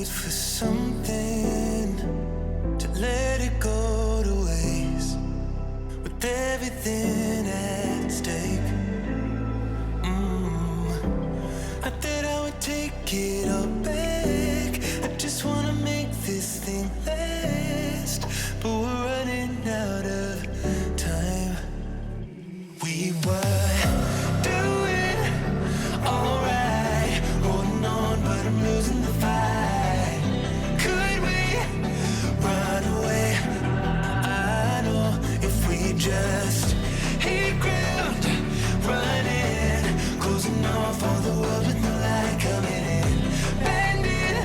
for something to let it go to waste with everything at stake. Not that I would take it all back. I just wanna make this thing last, but we're running out of time. We were doing alright, holding on, but I'm losing the fight. Could we run away? I know if we just hit ground, running, closing off all the world with no light coming in, bending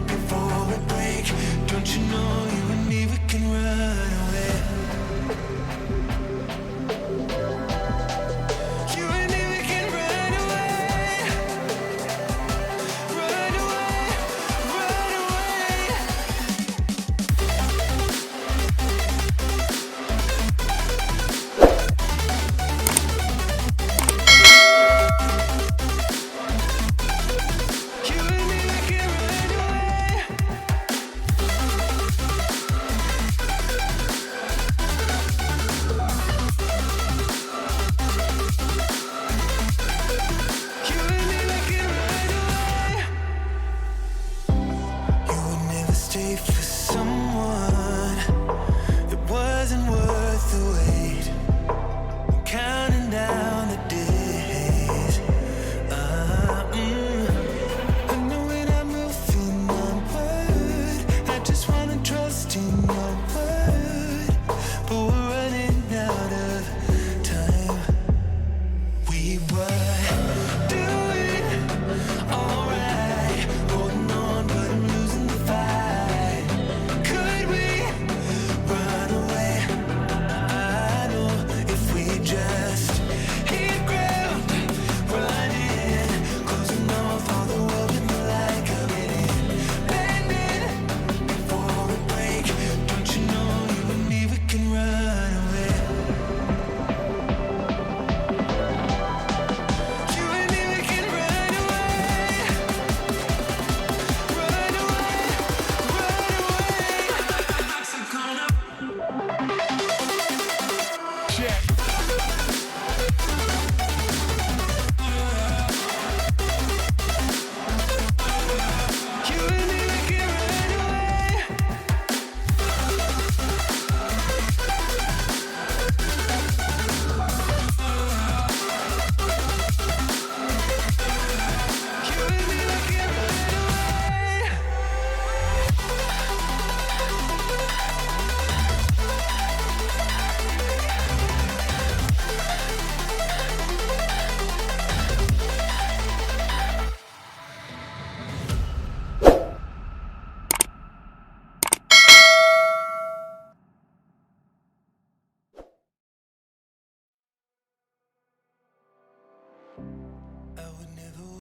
before we break. Don't you know you and me, we can run away. You and me, we can run away. Run away, run away. You and me, we can run away. You and me, we can run away. You would never stay